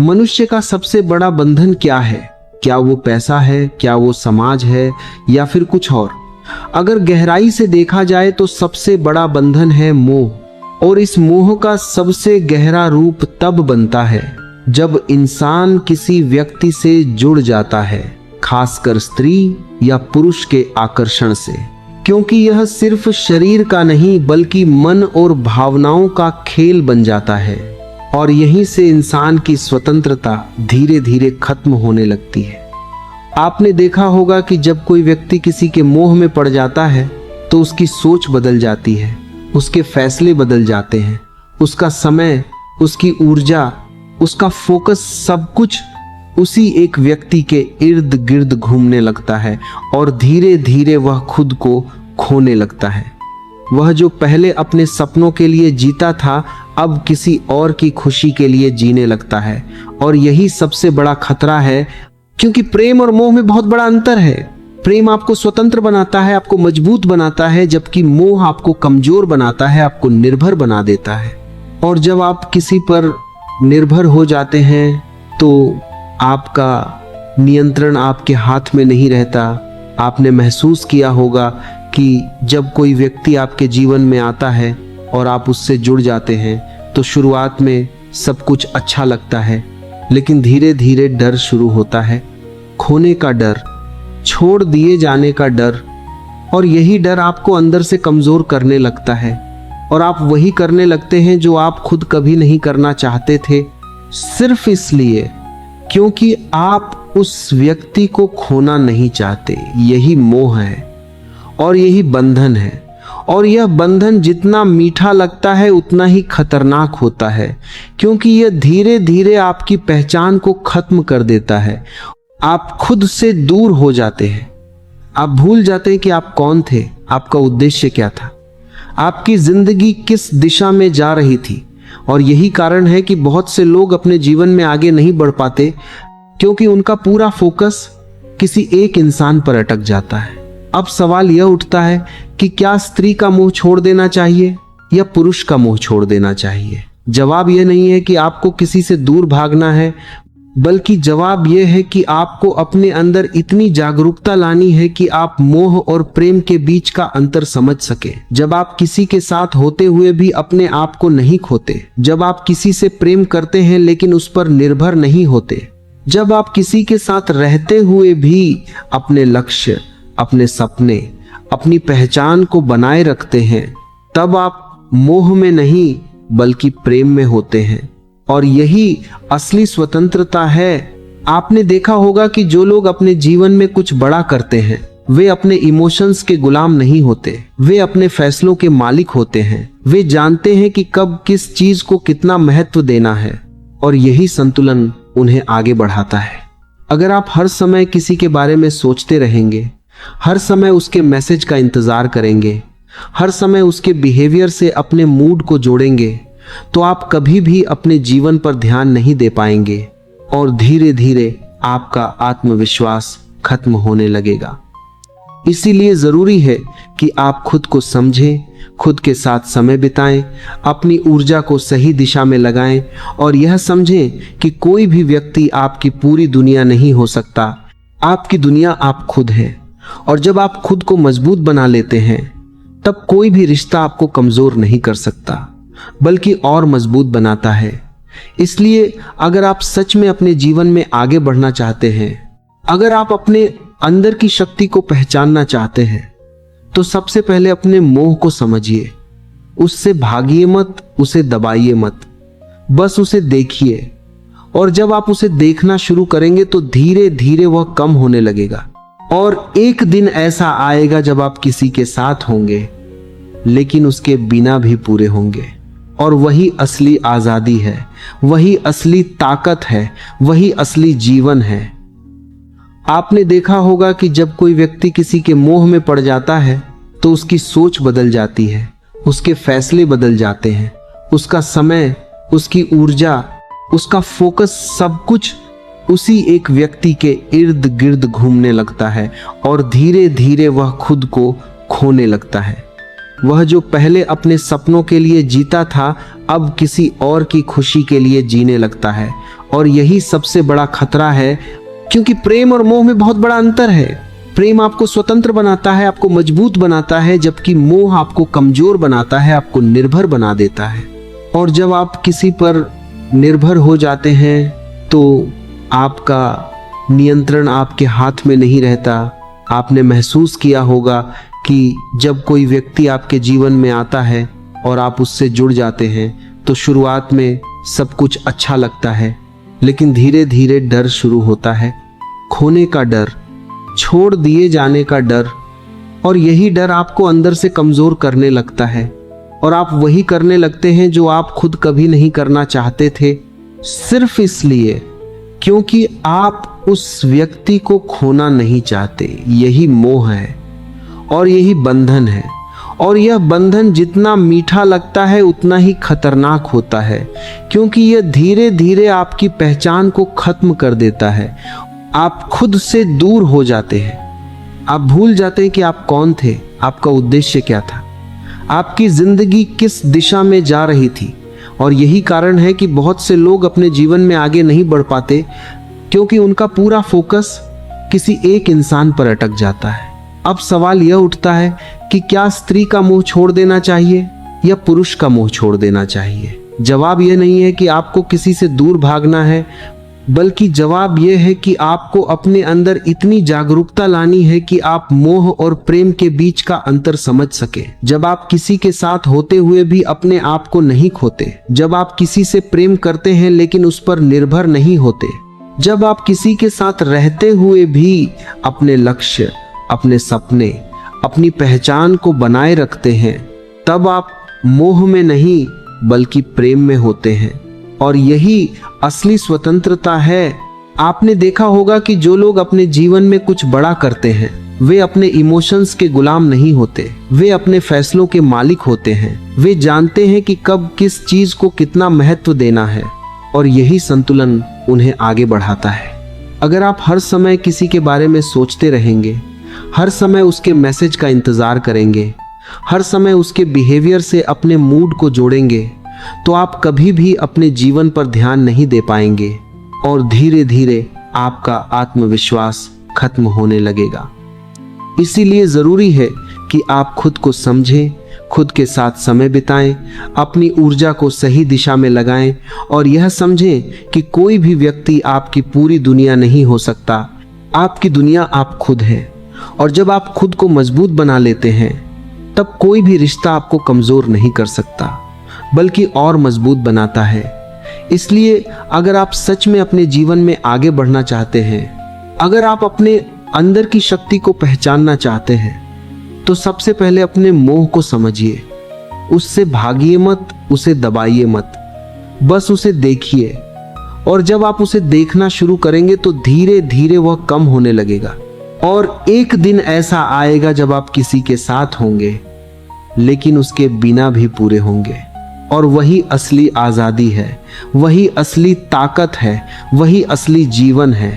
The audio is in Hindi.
मनुष्य का सबसे बड़ा बंधन क्या है? क्या वो पैसा है, क्या वो समाज है, या फिर कुछ और? अगर गहराई से देखा जाए तो सबसे बड़ा बंधन है मोह। और इस मोह का सबसे गहरा रूप तब बनता है जब इंसान किसी व्यक्ति से जुड़ जाता है, खासकर स्त्री या पुरुष के आकर्षण से। क्योंकि यह सिर्फ शरीर का नहीं बल्कि मन और भावनाओं का खेल बन जाता है, और यहीं से इंसान की स्वतंत्रता धीरे धीरे खत्म होने लगती है। आपने देखा होगा कि जब कोई व्यक्ति किसी के मोह में पड़ जाता है तो उसकी सोच बदल जाती है, उसके फैसले बदल जाते हैं, उसका समय, उसकी ऊर्जा, उसका फोकस सब कुछ उसी एक व्यक्ति के इर्द गिर्द घूमने लगता है और धीरे धीरे वह खुद को खोने लगता है। वह जो पहले अपने सपनों के लिए जीता था अब किसी और की खुशी के लिए जीने लगता है। और यही सबसे बड़ा खतरा है, क्योंकि प्रेम और मोह में बहुत बड़ा अंतर है। प्रेम आपको स्वतंत्र बनाता है, आपको मजबूत बनाता है, जबकि मोह आपको कमजोर बनाता है, आपको निर्भर बना देता है। और जब आप किसी पर निर्भर हो जाते हैं तो आपका नियंत्रण आपके हाथ में नहीं रहता। आपने महसूस किया होगा कि जब कोई व्यक्ति आपके जीवन में आता है और आप उससे जुड़ जाते हैं तो शुरुआत में सब कुछ अच्छा लगता है, लेकिन धीरे धीरे डर शुरू होता है, खोने का डर, छोड़ दिए जाने का डर। और यही डर आपको अंदर से कमजोर करने लगता है और आप वही करने लगते हैं जो आप खुद कभी नहीं करना चाहते थे, सिर्फ इसलिए क्योंकि आप उस व्यक्ति को खोना नहीं चाहते। यही मोह है और यही बंधन है। और यह बंधन जितना मीठा लगता है उतना ही खतरनाक होता है, क्योंकि यह धीरे धीरे आपकी पहचान को खत्म कर देता है। आप खुद से दूर हो जाते हैं, आप भूल जाते हैं कि आप कौन थे, आपका उद्देश्य क्या था, आपकी जिंदगी किस दिशा में जा रही थी। और यही कारण है कि बहुत से लोग अपने जीवन में आगे नहीं बढ़ पाते, क्योंकि उनका पूरा फोकस किसी एक इंसान पर अटक जाता है। अब सवाल यह उठता है कि क्या स्त्री का मोह छोड़ देना चाहिए या पुरुष का मोह छोड़ देना चाहिए? जवाब यह नहीं है कि आपको किसी से दूर भागना है, बल्कि जवाब यह है कि आपको अपने अंदर इतनी जागरूकता लानी है कि आप मोह और प्रेम के बीच का अंतर समझ सके। जब आप किसी के साथ होते हुए भी अपने आप को नहीं खोते, जब आप किसी से प्रेम करते हैं लेकिन उस पर निर्भर नहीं होते, जब आप किसी के साथ रहते हुए भी अपने लक्ष्य, अपने सपने, अपनी पहचान को बनाए रखते हैं, तब आप मोह में नहीं बल्कि प्रेम में होते हैं। और यही असली स्वतंत्रता है। आपने देखा होगा कि जो लोग अपने जीवन में कुछ बड़ा करते हैं वे अपने इमोशंस के गुलाम नहीं होते, वे अपने फैसलों के मालिक होते हैं। वे जानते हैं कि कब किस चीज को कितना महत्व देना है, और यही संतुलन उन्हें आगे बढ़ाता है। अगर आप हर समय किसी के बारे में सोचते रहेंगे, हर समय उसके मैसेज का इंतजार करेंगे, हर समय उसके बिहेवियर से अपने मूड को जोड़ेंगे, तो आप कभी भी अपने जीवन पर ध्यान नहीं दे पाएंगे और धीरे धीरे आपका आत्मविश्वास खत्म होने लगेगा। इसीलिए जरूरी है कि आप खुद को समझें, खुद के साथ समय बिताएं, अपनी ऊर्जा को सही दिशा में लगाएं और यह समझें कि कोई भी व्यक्ति आपकी पूरी दुनिया नहीं हो सकता। आपकी दुनिया आप खुद हैं। और जब आप खुद को मजबूत बना लेते हैं तब कोई भी रिश्ता आपको कमजोर नहीं कर सकता, बल्कि और मजबूत बनाता है। इसलिए अगर आप सच में अपने जीवन में आगे बढ़ना चाहते हैं, अगर आप अपने अंदर की शक्ति को पहचानना चाहते हैं, तो सबसे पहले अपने मोह को समझिए। उससे भागिए मत, उसे दबाइए मत, बस उसे देखिए। और जब आप उसे देखना शुरू करेंगे तो धीरे धीरे वह कम होने लगेगा। और एक दिन ऐसा आएगा जब आप किसी के साथ होंगे लेकिन उसके बिना भी पूरे होंगे। और वही असली आजादी है, वही असली ताकत है, वही असली जीवन है। आपने देखा होगा कि जब कोई व्यक्ति किसी के मोह में पड़ जाता है तो उसकी सोच बदल जाती है, उसके फैसले बदल जाते हैं, उसका समय, उसकी ऊर्जा, उसका फोकस सब कुछ उसी एक व्यक्ति के इर्द गिर्द घूमने लगता है और धीरे धीरे वह खुद को खोने लगता है। वह जो पहले अपने सपनों के लिए जीता था अब किसी और की खुशी के लिए जीने लगता है। और यही सबसे बड़ा खतरा है, क्योंकि प्रेम और मोह में बहुत बड़ा अंतर है। प्रेम आपको स्वतंत्र बनाता है, आपको मजबूत बनाता है, जबकि मोह आपको कमजोर बनाता है, आपको निर्भर बना देता है। और जब आप किसी पर निर्भर हो जाते हैं तो आपका नियंत्रण आपके हाथ में नहीं रहता। आपने महसूस किया होगा कि जब कोई व्यक्ति आपके जीवन में आता है और आप उससे जुड़ जाते हैं तो शुरुआत में सब कुछ अच्छा लगता है, लेकिन धीरे धीरे डर शुरू होता है, खोने का डर, छोड़ दिए जाने का डर। और यही डर आपको अंदर से कमजोर करने लगता है और आप वही करने लगते हैं जो आप खुद कभी नहीं करना चाहते थे, सिर्फ इसलिए क्योंकि आप उस व्यक्ति को खोना नहीं चाहते। यही मोह है और यही बंधन है। और यह बंधन जितना मीठा लगता है उतना ही खतरनाक होता है, क्योंकि यह धीरे धीरे आपकी पहचान को खत्म कर देता है। आप खुद से दूर हो जाते हैं, आप भूल जाते हैं कि आप कौन थे, आपका उद्देश्य क्या था, आपकी जिंदगी किस दिशा में जा रही थी। और यही कारण है कि बहुत से लोग अपने जीवन में आगे नहीं बढ़ पाते, क्योंकि उनका पूरा फोकस किसी एक इंसान पर अटक जाता है। अब सवाल यह उठता है कि क्या स्त्री का मोह छोड़ देना चाहिए या पुरुष का मोह छोड़ देना चाहिए? जवाब यह नहीं है कि आपको किसी से दूर भागना है, बल्कि जवाब यह है कि आपको अपने अंदर इतनी जागरूकता लानी है कि आप मोह और प्रेम के बीच का अंतर समझ सके। जब आप किसी के साथ होते हुए भी अपने आप को नहीं खोते, जब आप किसी से प्रेम करते हैं लेकिन उस पर निर्भर नहीं होते, जब आप किसी के साथ रहते हुए भी अपने लक्ष्य, अपने सपने, अपनी पहचान को बनाए रखते हैं, तब आप मोह में नहीं बल्कि प्रेम में होते हैं। और यही असली स्वतंत्रता है। आपने देखा होगा कि जो लोग अपने जीवन में कुछ बड़ा करते हैं वे अपने इमोशंस के गुलाम नहीं होते, वे अपने फैसलों के मालिक होते हैं। वे जानते हैं कि कब किस चीज को कितना महत्व देना है, और यही संतुलन उन्हें आगे बढ़ाता है। अगर आप हर समय किसी के बारे में सोचते रहेंगे, हर समय उसके मैसेज का इंतजार करेंगे, हर समय उसके बिहेवियर से अपने मूड को जोड़ेंगे, तो आप कभी भी अपने जीवन पर ध्यान नहीं दे पाएंगे और धीरे धीरे आपका आत्मविश्वास खत्म होने लगेगा। इसीलिए जरूरी है कि आप खुद को समझें, खुद के साथ समय बिताएं, अपनी ऊर्जा को सही दिशा में लगाएं और यह समझें कि कोई भी व्यक्ति आपकी पूरी दुनिया नहीं हो सकता। आपकी दुनिया आप खुद हैं। और जब आप खुद को मजबूत बना लेते हैं तब कोई भी रिश्ता आपको कमजोर नहीं कर सकता, बल्कि और मजबूत बनाता है। इसलिए अगर आप सच में अपने जीवन में आगे बढ़ना चाहते हैं, अगर आप अपने अंदर की शक्ति को पहचानना चाहते हैं, तो सबसे पहले अपने मोह को समझिए। उससे भागिए मत, उसे दबाइए मत, बस उसे देखिए। और जब आप उसे देखना शुरू करेंगे तो धीरे धीरे वह कम होने लगेगा। और एक दिन ऐसा आएगा जब आप किसी के साथ होंगे लेकिन उसके बिना भी पूरे होंगे। और वही असली आजादी है, वही असली ताकत है, वही असली जीवन है।